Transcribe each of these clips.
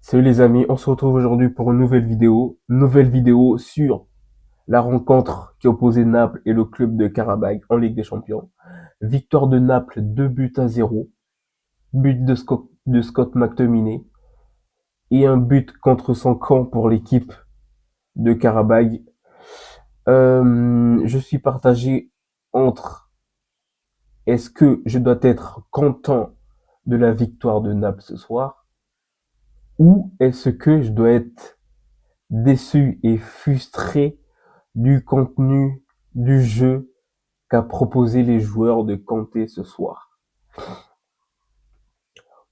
Salut les amis, on se retrouve aujourd'hui pour une nouvelle vidéo sur la rencontre qui opposait Naples et le club de Karabakh en Ligue des Champions. Victoire de Naples 2-0, but de Scott McTominay et un but contre son camp pour l'équipe de Karabakh. Je suis partagé entre est-ce que je dois être content de la victoire de Naples ce soir ou est-ce que je dois être déçu et frustré du contenu du jeu qu'a proposé les joueurs de Kanté ce soir.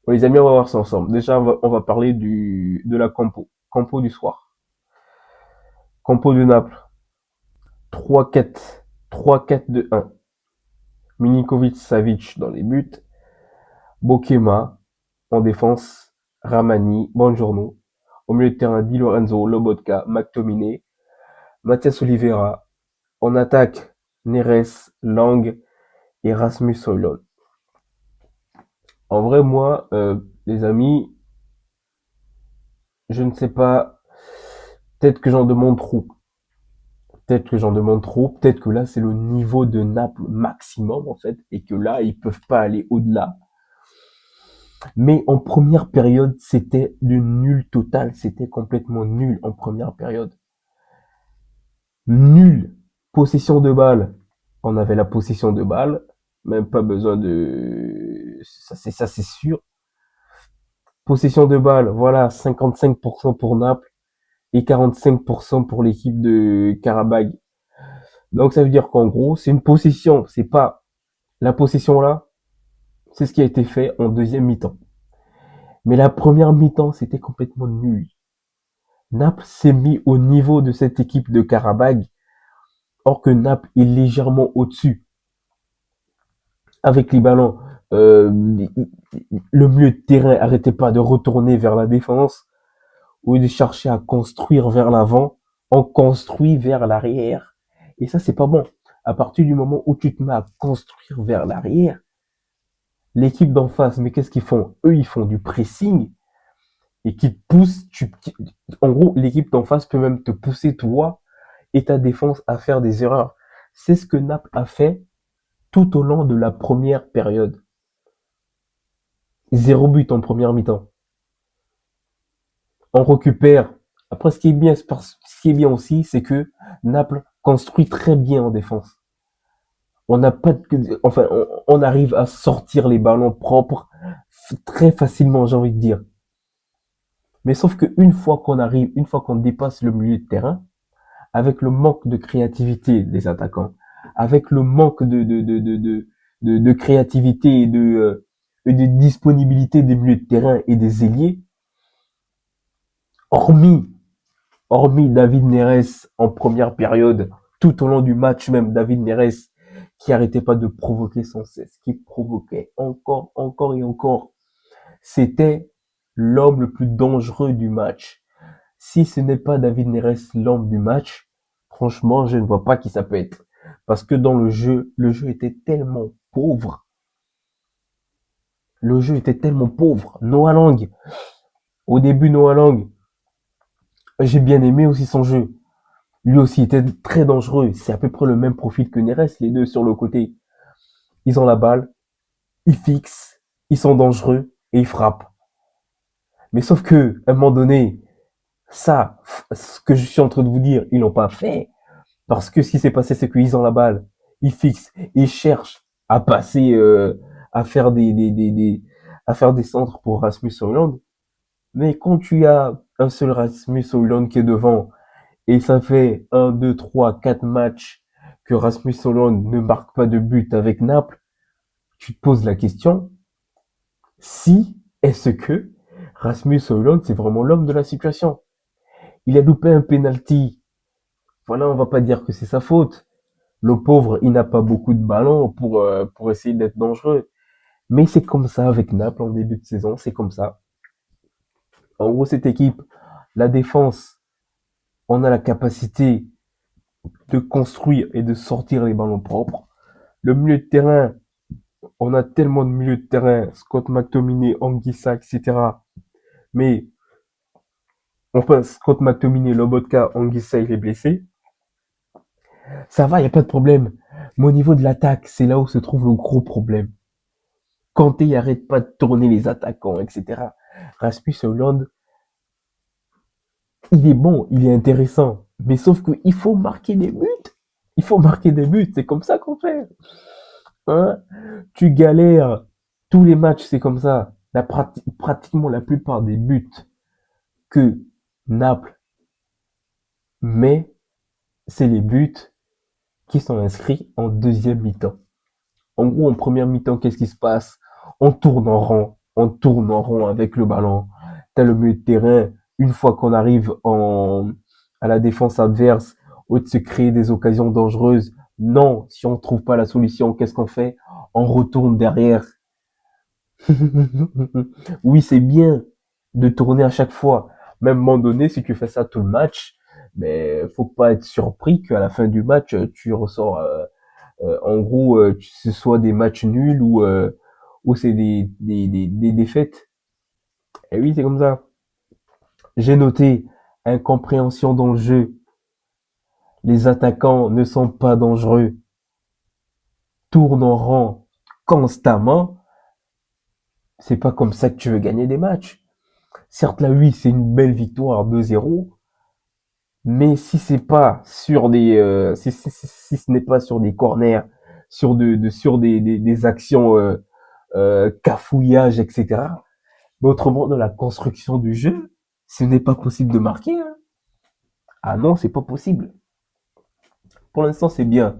Bon, les amis, on va voir ça ensemble. Déjà, on va parler de la compo. Compo du soir. Compo de Naples. 3-4. 3-4-2-1. Milinkovic Savic dans les buts. Bokema en défense. Ramani, Bongiorno. Au milieu de terrain, Di Lorenzo, Lobotka, McTominay, Mathias Oliveira. En attaque, Neres, Lang et Rasmus Højlund. En vrai, moi, les amis, je ne sais pas. Peut-être que j'en demande trop. Peut-être que j'en demande trop. Peut-être que là, c'est le niveau de Naples maximum, en fait, et que là, ils peuvent pas aller au-delà. Mais en première période, c'était du nul total. C'était complètement nul en première période. Nul. Possession de balle. On avait la possession de balle. Même pas besoin de... Ça, c'est sûr. Possession de balle, voilà, 55% pour Naples et 45% pour l'équipe de Karabakh. Donc ça veut dire qu'en gros, c'est une possession, c'est pas la possession là, c'est ce qui a été fait en deuxième mi-temps. Mais la première mi-temps, c'était complètement nul. Naples s'est mis au niveau de cette équipe de Karabakh, or que Naples est légèrement au-dessus. Avec les ballons, euh, le milieu de terrain arrêtait pas de retourner vers la défense. Au lieu de chercher à construire vers l'avant, on construit vers l'arrière. Et ça, c'est pas bon. À partir du moment où tu te mets à construire vers l'arrière, l'équipe d'en face, mais qu'est-ce qu'ils font? Eux, ils font du pressing et qui te poussent. En gros, l'équipe d'en face peut même te pousser, toi et ta défense, à faire des erreurs. C'est ce que Naples a fait tout au long de la première période. Zéro but en première mi-temps. On récupère. Après, ce qui est bien aussi, c'est que Naples construit très bien en défense. On n'a pas enfin, on arrive à sortir les ballons propres très facilement, j'ai envie de dire. Mais sauf que une fois qu'on dépasse le milieu de terrain, avec le manque de créativité des attaquants, avec le manque de créativité et de disponibilité des milieux de terrain et des ailiers, hormis hormis David Neres en première période, tout au long du match même, David Neres qui arrêtait pas de provoquer sans cesse, qui provoquait encore et encore. C'était l'homme le plus dangereux du match. Si ce n'est pas David Neres l'homme du match, franchement, je ne vois pas qui ça peut être. Parce que dans le jeu était tellement pauvre. Le jeu était tellement pauvre. Noah Lang, au début, Noah Lang, j'ai bien aimé aussi son jeu. Lui aussi était très dangereux. C'est à peu près le même profil que Neres, les deux sur le côté. Ils ont la balle, ils fixent, ils sont dangereux et ils frappent. Mais sauf que, à un moment donné, ça, ce que je suis en train de vous dire, ils l'ont pas fait. Parce que ce qui s'est passé, c'est qu'ils ont la balle, ils fixent, ils cherchent à passer, à faire à faire des centres pour Rasmus Højlund. Mais quand tu as un seul Rasmus Højlund qui est devant, et ça fait 1, 2, 3, 4 matchs que Rasmus Højlund ne marque pas de but avec Naples, tu te poses la question, si est-ce que Rasmus Højlund, c'est vraiment l'homme de la situation? Il a loupé un penalty. Voilà, on va pas dire que c'est sa faute. Le pauvre, il n'a pas beaucoup de ballons pour essayer d'être dangereux. Mais c'est comme ça avec Naples en début de saison, c'est comme ça. En gros, cette équipe, la défense, on a la capacité de construire et de sortir les ballons propres. Le milieu de terrain, on a tellement de milieux de terrain, Scott McTominay, Anguissa, etc. Mais Enfin, contre McTominay, Lobotka, Anguissa, il est blessé. Ça va, il n'y a pas de problème. Mais au niveau de l'attaque, c'est là où se trouve le gros problème. Kanté, il arrête pas de tourner les attaquants, etc. Rasmus Hollande, il est bon, il est intéressant. Mais sauf qu'il faut marquer des buts. Il faut marquer des buts. C'est comme ça qu'on fait. Hein? Tu galères. Tous les matchs, c'est comme ça. Pratiquement la plupart des buts que Naples met, c'est les buts qui sont inscrits en deuxième mi-temps. En gros, en première mi-temps, qu'est-ce qui se passe? On tourne en rond avec le ballon. T'as le milieu de terrain. Une fois qu'on arrive à la défense adverse, au lieu de se créer des occasions dangereuses, non, si on ne trouve pas la solution, qu'est-ce qu'on fait? On retourne derrière. Oui, c'est bien de tourner à chaque fois. Même à un moment donné, si tu fais ça tout le match, mais faut pas être surpris qu'à la fin du match, tu ressors en gros, que ce soit des matchs nuls ou c'est des défaites. Et oui, c'est comme ça. J'ai noté incompréhension dans le jeu. Les attaquants ne sont pas dangereux. Tournent en rang constamment. C'est pas comme ça que tu veux gagner des matchs. Certes, là, oui, c'est une belle victoire 2-0. Mais si c'est pas sur si ce n'est pas sur des corners, sur des actions cafouillage, etc. Mais autrement, dans la construction du jeu, ce n'est pas possible de marquer. Hein. Ah non, c'est pas possible. Pour l'instant, c'est bien.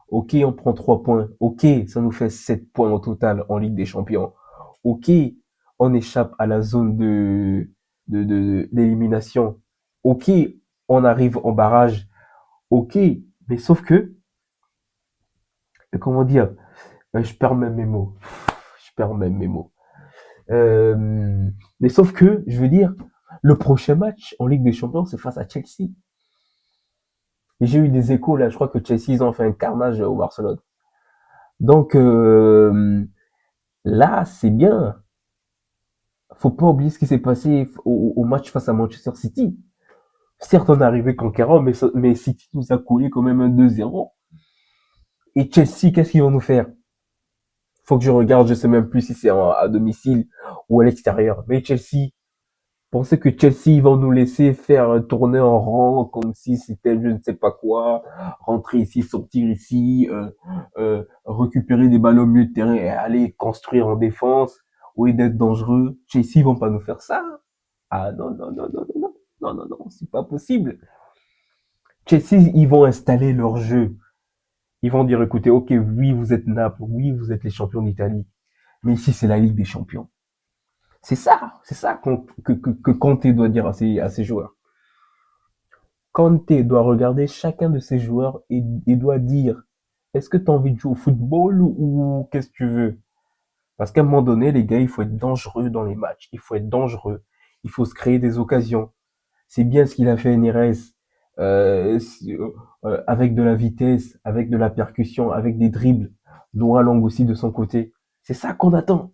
Ok, on prend 3 points. Ok, ça nous fait 7 points au total en Ligue des Champions. Ok, on échappe à la zone d'élimination. Ok, on arrive en barrage. Ok, mais sauf que, comment dire, je perds même mes mots. Je perds même mes mots. Mais sauf que, je veux dire, le prochain match en Ligue des Champions, c'est face à Chelsea. Et j'ai eu des échos là, je crois que Chelsea ils ont fait un carnage au Barcelone. Donc là, c'est bien. Faut pas oublier ce qui s'est passé au match face à Manchester City. Certes, on est arrivé conquérant, mais City nous a collé quand même un 2-0. Et Chelsea, qu'est-ce qu'ils vont nous faire? Faut que je regarde, je sais même plus si c'est à domicile ou à l'extérieur. Mais Chelsea, pensez que Chelsea ils vont nous laisser faire tourner en rang comme si c'était je ne sais pas quoi, rentrer ici, sortir ici, récupérer des ballons au milieu de terrain et aller construire en défense, au lieu d'être dangereux. Chelsea ils vont pas nous faire ça. Ah non, non, non, non, non, non, non, non, non, c'est pas possible. Chelsea, ils vont installer leur jeu. Ils vont dire, écoutez, ok, oui, vous êtes Naples, oui, vous êtes les champions d'Italie, mais ici, c'est la Ligue des Champions. C'est ça que Conte doit dire à ses joueurs. Conte doit regarder chacun de ses joueurs et doit dire, est-ce que tu as envie de jouer au football ou qu'est-ce que tu veux? Parce qu'à un moment donné, les gars, il faut être dangereux dans les matchs. Il faut être dangereux. Il faut se créer des occasions. C'est bien ce qu'il a fait Neres, euh, avec de la vitesse, avec de la percussion, avec des dribbles. Noah Lang aussi de son côté. C'est ça qu'on attend.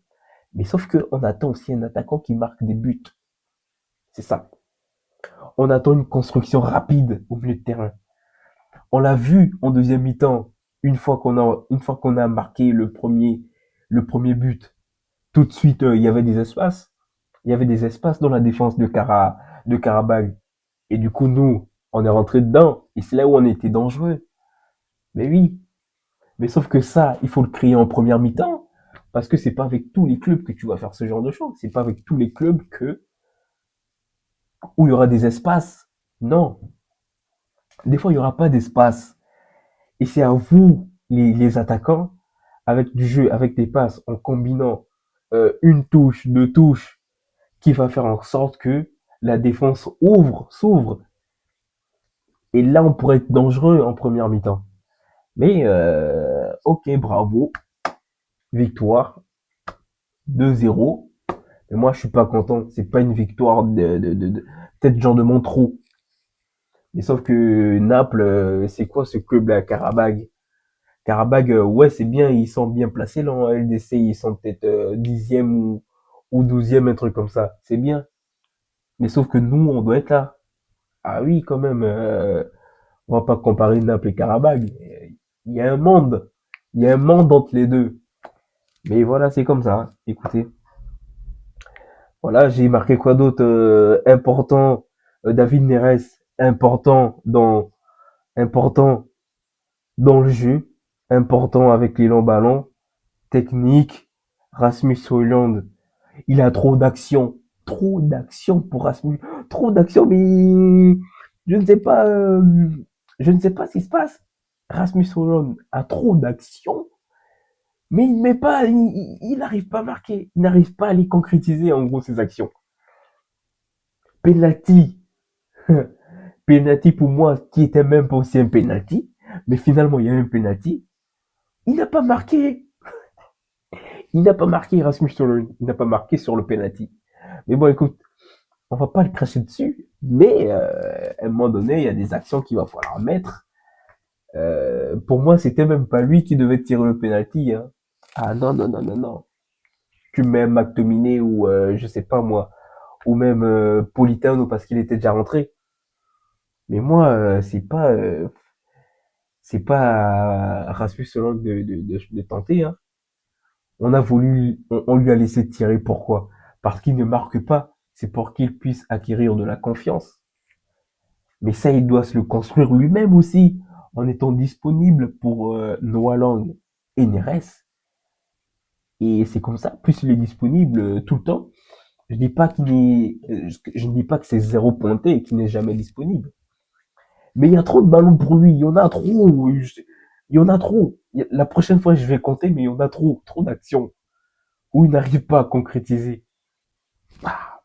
Mais sauf qu'on attend aussi un attaquant qui marque des buts. C'est ça. On attend une construction rapide au milieu de terrain. On l'a vu en deuxième mi-temps, une fois qu'on a marqué le premier but. Tout de suite, il y avait des espaces. Il y avait des espaces dans la défense de Karabag. Et du coup, nous, on est rentré dedans. Et c'est là où on était dangereux. Mais oui. Mais sauf que ça, il faut le créer en première mi-temps. Parce que c'est pas avec tous les clubs que tu vas faire ce genre de choses. C'est pas avec tous les clubs où il y aura des espaces. Non. Des fois, il y aura pas d'espace. Et c'est à vous, les attaquants, avec du jeu, avec des passes, en combinant une touche, deux touches, qui va faire en sorte que la défense s'ouvre. Et là, on pourrait être dangereux en première mi-temps. Mais ok, bravo, victoire 2-0. Mais moi, je suis pas content. C'est pas une victoire peut-être genre de Montreux. Mais sauf que Naples, c'est quoi ce club-là, Karabag? Karabag, ouais, c'est bien, ils sont bien placés là en LDC, ils sont peut-être 10e ou 12e, un truc comme ça. C'est bien. Mais sauf que nous, on doit être là. Ah oui, quand même, on va pas comparer Naples et Karabag. Il y a un monde. Il y a un monde entre les deux. Mais voilà, c'est comme ça, hein. Écoutez, voilà, j'ai marqué quoi d'autre important. David Neres, important dans le jeu, important avec les longs ballons, technique. Rasmus Højlund, il a trop d'action pour Rasmus, trop d'action, mais je ne sais pas, je ne sais pas ce qui se passe. Rasmus Højlund a trop d'action, mais il met pas, il n'arrive pas à marquer, il n'arrive pas à les concrétiser en gros ses actions. Penalty, penalty pour moi qui était même pas aussi un penalty, mais finalement il y a eu un penalty. Il n'a pas marqué, il n'a pas marqué Rasmus Højlund, il n'a pas marqué sur le penalty. Mais bon, écoute, on va pas le cracher dessus, mais à un moment donné, il y a des actions qu'il va falloir mettre. Pour moi, c'était même pas lui qui devait tirer le penalty, hein. Ah non, non, non, non, non. Tu mets McTominay ou je sais pas moi, ou même Politano parce qu'il était déjà rentré. Mais moi, c'est pas à Rasmus Højlund de tenter, hein. On lui a laissé tirer. Pourquoi? Parce qu'il ne marque pas. C'est pour qu'il puisse acquérir de la confiance. Mais ça, il doit se le construire lui-même aussi, en étant disponible pour Noah Lang et Neres. Et c'est comme ça, plus il est disponible tout le temps. Je dis pas qu'il est, je ne dis pas que c'est zéro pointé et qu'il n'est jamais disponible. Mais il y a trop de ballons pour lui, il y en a trop. Il y en a trop. La prochaine fois, je vais compter, mais il y en a trop, trop d'actions où il n'arrive pas à concrétiser. Ah,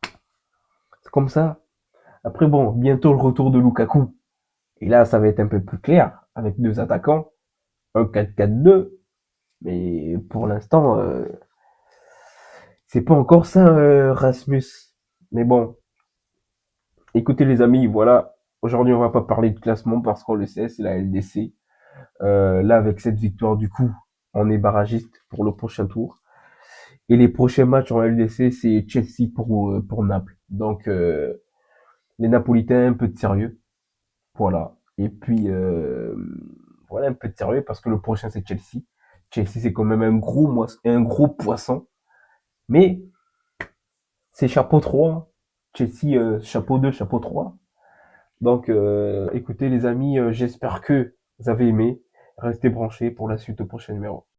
c'est comme ça. Après, bon, bientôt le retour de Lukaku. Et là, ça va être un peu plus clair avec deux attaquants, un 4-4-2. Mais pour l'instant, c'est pas encore ça, Rasmus. Mais bon, écoutez les amis, voilà. Aujourd'hui, on va pas parler de classement parce qu'on le sait, c'est la LDC. Là, avec cette victoire, du coup, on est barragiste pour le prochain tour. Et les prochains matchs en LDC, c'est Chelsea pour Naples. Donc, les Napolitains, un peu de sérieux. Voilà. Et puis, voilà, un peu de sérieux parce que le prochain, c'est Chelsea. Chelsea, c'est quand même un gros poisson. Mais c'est chapeau 3. Chelsea, chapeau 2, chapeau 3. Donc, écoutez les amis, j'espère que vous avez aimé. Restez branchés pour la suite au prochain numéro.